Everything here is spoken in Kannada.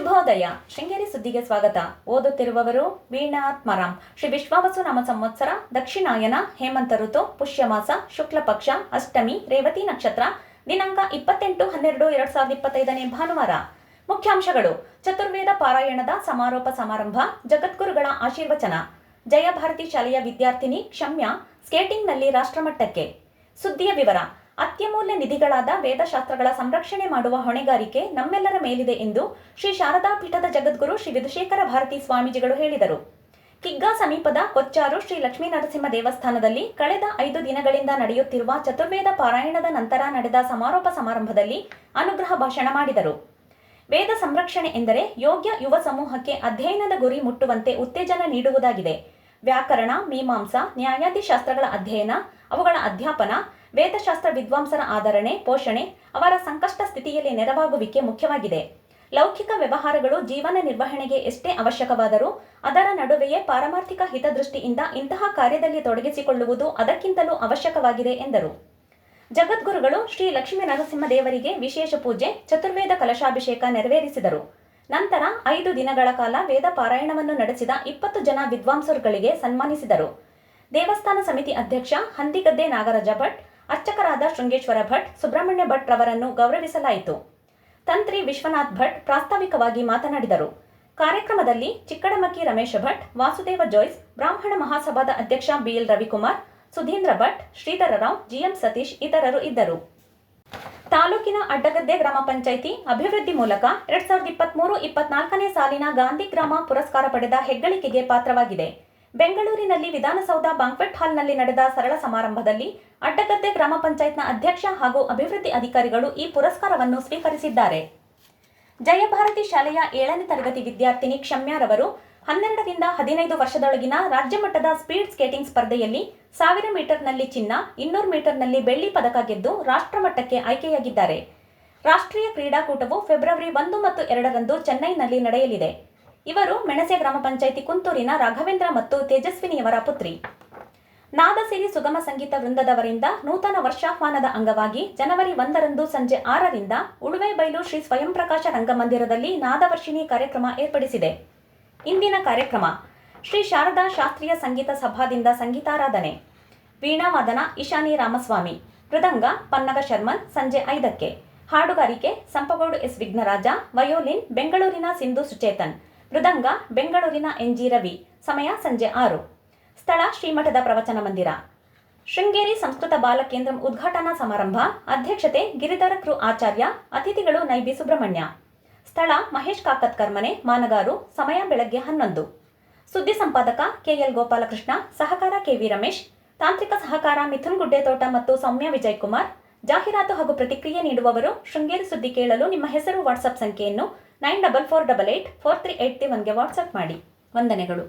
ಶುಭೋದಯ. ಶೃಂಗೇರಿ ಸುದ್ದಿಗೆ ಸ್ವಾಗತ. ಓದುತ್ತಿರುವವರು ವೀಣಾ ಆತ್ಮಾರಾಮ್. ಶ್ರೀ ವಿಶ್ವಾವಸು ನಾಮ ಸಂವತ್ಸರ, ದಕ್ಷಿಣಾಯನ, ಹೇಮಂತ ಋತು, ಪುಷ್ಯಮಾಸ, ಶುಕ್ಲ ಪಕ್ಷ, ಅಷ್ಟಮಿ, ರೇವತಿ ನಕ್ಷತ್ರ. ದಿನಾಂಕ 28/12/2025 ಭಾನುವಾರ. ಮುಖ್ಯಾಂಶಗಳು: ಚತುರ್ವೇದ ಪಾರಾಯಣದ ಸಮಾರೋಪ ಸಮಾರಂಭ, ಜಗದ್ಗುರುಗಳ ಆಶೀರ್ವಚನ. ಜಯಭಾರತಿ ಶಾಲೆಯ ವಿದ್ಯಾರ್ಥಿನಿ ಕ್ಷಮ್ಯ ಸ್ಕೇಟಿಂಗ್ನಲ್ಲಿ ರಾಷ್ಟ್ರಮಟ್ಟಕ್ಕೆ. ಸುದ್ದಿಯ ವಿವರ. ಅತ್ಯಮೂಲ್ಯ ನಿಧಿಗಳಾದ ವೇದಶಾಸ್ತ್ರಗಳ ಸಂರಕ್ಷಣೆ ಮಾಡುವ ಹೊಣೆಗಾರಿಕೆ ನಮ್ಮೆಲ್ಲರ ಮೇಲಿದೆ ಎಂದು ಶ್ರೀ ಶಾರದಾ ಪೀಠದ ಜಗದ್ಗುರು ಶ್ರೀ ವಿಧುಶೇಖರ ಭಾರತಿ ಸ್ವಾಮೀಜಿಗಳು ಹೇಳಿದರು. ಕಿಗ್ಗಾ ಸಮೀಪದ ಕೊಚ್ಚಾರು ಶ್ರೀ ಲಕ್ಷ್ಮೀನರಸಿಂಹ ದೇವಸ್ಥಾನದಲ್ಲಿ ಕಳೆದ 5 ದಿನಗಳಿಂದ ನಡೆಯುತ್ತಿರುವ ಚತುರ್ವೇದ ಪಾರಾಯಣದ ನಂತರ ನಡೆದ ಸಮಾರೋಪ ಸಮಾರಂಭದಲ್ಲಿ ಅನುಗ್ರಹ ಭಾಷಣ ಮಾಡಿದರು. ವೇದ ಸಂರಕ್ಷಣೆ ಎಂದರೆ ಯೋಗ್ಯ ಯುವ ಸಮೂಹಕ್ಕೆ ಅಧ್ಯಯನದ ಗುರಿ ಮುಟ್ಟುವಂತೆ ಉತ್ತೇಜನ ನೀಡುವುದಾಗಿದೆ. ವ್ಯಾಕರಣ, ಮೀಮಾಂಸಾ, ನ್ಯಾಯಾದಿಶಾಸ್ತ್ರಗಳ ಅಧ್ಯಯನ, ಅವುಗಳ ಅಧ್ಯಾಪನ, ವೇದಶಾಸ್ತ್ರ ವಿದ್ವಾಂಸರ ಆಧರಣೆ, ಪೋಷಣೆ, ಅವರ ಸಂಕಷ್ಟ ಸ್ಥಿತಿಯಲ್ಲಿ ನೆರವಾಗುವಿಕೆ ಮುಖ್ಯವಾಗಿದೆ. ಲೌಕಿಕ ವ್ಯವಹಾರಗಳು ಜೀವನ ನಿರ್ವಹಣೆಗೆ ಎಷ್ಟೇ ಅವಶ್ಯಕವಾದರೂ ಅದರ ನಡುವೆಯೇ ಪಾರಮಾರ್ಥಿಕ ಹಿತದೃಷ್ಟಿಯಿಂದ ಇಂತಹ ಕಾರ್ಯದಲ್ಲಿ ತೊಡಗಿಸಿಕೊಳ್ಳುವುದು ಅದಕ್ಕಿಂತಲೂ ಅವಶ್ಯಕವಾಗಿದೆ ಎಂದರು. ಜಗದ್ಗುರುಗಳು ಶ್ರೀ ಲಕ್ಷ್ಮೀ ನರಸಿಂಹ ದೇವರಿಗೆ ವಿಶೇಷ ಪೂಜೆ, ಚತುರ್ವೇದ ಕಲಶಾಭಿಷೇಕ ನೆರವೇರಿಸಿದರು. ನಂತರ 5 ದಿನಗಳ ಕಾಲ ವೇದ ಪಾರಾಯಣವನ್ನು ನಡೆಸಿದ 20 ಜನ ವಿದ್ವಾಂಸರುಗಳಿಗೆ ಸನ್ಮಾನಿಸಿದರು. ದೇವಸ್ಥಾನ ಸಮಿತಿ ಅಧ್ಯಕ್ಷ ಹಂದಿಗದ್ದೆ ನಾಗರಾಜ ಭಟ್, ಅರ್ಚಕರಾದ ಶೃಂಗೇಶ್ವರ ಭಟ್, ಸುಬ್ರಹ್ಮಣ್ಯ ಭಟ್ ರವರನ್ನು ಗೌರವಿಸಲಾಯಿತು. ತಂತ್ರಿ ವಿಶ್ವನಾಥ್ ಭಟ್ ಪ್ರಾಸ್ತಾವಿಕವಾಗಿ ಮಾತನಾಡಿದರು. ಕಾರ್ಯಕ್ರಮದಲ್ಲಿ ಚಿಕ್ಕಡಮಕ್ಕಿ ರಮೇಶ ಭಟ್, ವಾಸುದೇವ ಜೋಯ್ಸ್, ಬ್ರಾಹ್ಮಣ ಮಹಾಸಭಾದ ಅಧ್ಯಕ್ಷ ಬಿಎಲ್ ರವಿಕುಮಾರ್, ಸುಧೀಂದ್ರ ಭಟ್, ಶ್ರೀಧರ ರಾವ್, ಜಿಎಂ ಸತೀಶ್ ಇತರರು ಇದ್ದರು. ತಾಲೂಕಿನ ಅಡ್ಡಗದ್ದೆ ಗ್ರಾಮ ಪಂಚಾಯಿತಿ ಅಭಿವೃದ್ಧಿ ಮೂಲಕ 2023-24ನೇ ಸಾಲಿನ ಗಾಂಧಿ ಗ್ರಾಮ ಪುರಸ್ಕಾರ ಪಡೆದ ಹೆಗ್ಗಳಿಕೆಗೆ ಪಾತ್ರವಾಗಿದೆ. ಬೆಂಗಳೂರಿನಲ್ಲಿ ವಿಧಾನಸೌಧ ಬ್ಯಾಂಕ್ವೆಟ್ ಹಾಲ್ನಲ್ಲಿ ನಡೆದ ಸರಳ ಸಮಾರಂಭದಲ್ಲಿ ಅಡ್ಡಗದ್ದೆ ಗ್ರಾಮ ಪಂಚಾಯತ್ನ ಅಧ್ಯಕ್ಷ ಹಾಗೂ ಅಭಿವೃದ್ಧಿ ಅಧಿಕಾರಿಗಳು ಈ ಪುರಸ್ಕಾರವನ್ನು ಸ್ವೀಕರಿಸಿದ್ದಾರೆ. ಜಯಭಾರತಿ ಶಾಲೆಯ 7ನೇ ತರಗತಿ ವಿದ್ಯಾರ್ಥಿನಿ ಕ್ಷಮ್ಯಾರವರು 12ರಿಂದ 15 ವರ್ಷದೊಳಗಿನ ರಾಜ್ಯ ಮಟ್ಟದ ಸ್ಪೀಡ್ ಸ್ಕೇಟಿಂಗ್ ಸ್ಪರ್ಧೆಯಲ್ಲಿ 1000 ಮೀಟರ್ನಲ್ಲಿ ಚಿನ್ನ, 200 ಮೀಟರ್ನಲ್ಲಿ ಬೆಳ್ಳಿ ಪದಕ ಗೆದ್ದು ರಾಷ್ಟ್ರಮಟ್ಟಕ್ಕೆ ಆಯ್ಕೆಯಾಗಿದ್ದಾರೆ. ರಾಷ್ಟ್ರೀಯ ಕ್ರೀಡಾಕೂಟವು ಫೆಬ್ರವರಿ 1 ಮತ್ತು 2ರಂದು ಚೆನ್ನೈನಲ್ಲಿ ನಡೆಯಲಿದೆ. ಇವರು ಮೆಣಸೆ ಗ್ರಾಮ ಪಂಚಾಯಿತಿ ಕುಂತೂರಿನ ರಾಘವೇಂದ್ರ ಮತ್ತು ತೇಜಸ್ವಿನಿಯವರ ಪುತ್ರಿ. ನಾದಸಿರಿ ಸುಗಮ ಸಂಗೀತ ವೃಂದದವರಿಂದ ನೂತನ ವರ್ಷಾಹ್ವಾನದ ಅಂಗವಾಗಿ ಜನವರಿ 1ರಂದು ಸಂಜೆ 6ರಿಂದ ಉಳುವೆಬೈಲು ಶ್ರೀ ಸ್ವಯಂ ಪ್ರಕಾಶ ರಂಗಮಂದಿರದಲ್ಲಿ ನಾದವರ್ಷಿಣಿ ಕಾರ್ಯಕ್ರಮ ಏರ್ಪಡಿಸಿದೆ. ಇಂದಿನ ಕಾರ್ಯಕ್ರಮ: ಶ್ರೀ ಶಾರದಾ ಶಾಸ್ತ್ರೀಯ ಸಂಗೀತ ಸಭಾದಿಂದ ಸಂಗೀತಾರಾಧನೆ, ವೀಣಾವಾದನ ಇಶಾನಿ ರಾಮಸ್ವಾಮಿ, ಮೃದಂಗ ಪನ್ನಗ ಶರ್ಮನ್ ಸಂಜೆ 5ಕ್ಕೆ, ಹಾಡುಗಾರಿಕೆ ಸಂಪಗೋಡು ಎಸ್ ವಿಘ್ನರಾಜ, ವಯೋಲಿನ್ ಬೆಂಗಳೂರಿನ ಸಿಂಧು ಸುಚೇತನ್, ಮೃದಂಗ ಬೆಂಗಳೂರಿನ ಎನ್ಜಿ ರವಿ. ಸಮಯ ಸಂಜೆ 6. ಸ್ಥಳ ಶ್ರೀಮಠದ ಪ್ರವಚನ ಮಂದಿರ. ಶೃಂಗೇರಿ ಸಂಸ್ಕೃತ ಬಾಲಕೇಂದ್ರ ಉದ್ಘಾಟನಾ ಸಮಾರಂಭ. ಅಧ್ಯಕ್ಷತೆ ಗಿರಿಧರ ಕೃ ಆಚಾರ್ಯ. ಅತಿಥಿಗಳು ನೈಬಿ ಸುಬ್ರಹ್ಮಣ್ಯ. ಸ್ಥಳ ಮಹೇಶ್ ಕಾಕತ್ಕರ್ ಮನೆ, ಮಾನಗಾರು. ಸಮಯ ಬೆಳಗ್ಗೆ 11. ಸುದ್ದಿ ಸಂಪಾದಕ ಕೆಎಲ್ ಗೋಪಾಲಕೃಷ್ಣ, ಸಹಕಾರ ಕೆವಿ ರಮೇಶ್, ತಾಂತ್ರಿಕ ಸಹಕಾರ ಮಿಥುನ್ ಗುಡ್ಡೆತೋಟ ಮತ್ತು ಸೌಮ್ಯ ವಿಜಯ್ ಕುಮಾರ್. ಜಾಹೀರಾತು ಹಾಗೂ ಪ್ರತಿಕ್ರಿಯೆ ನೀಡುವವರು. ಶೃಂಗೇರಿ ಸುದ್ದಿ ಕೇಳಲು ನಿಮ್ಮ ಹೆಸರು, ವಾಟ್ಸ್ಆಪ್ ಸಂಖ್ಯೆಯನ್ನು 9448843831ಗೆ ವಾಟ್ಸ್ಆಪ್ ಮಾಡಿ. ವಂದನೆಗಳು.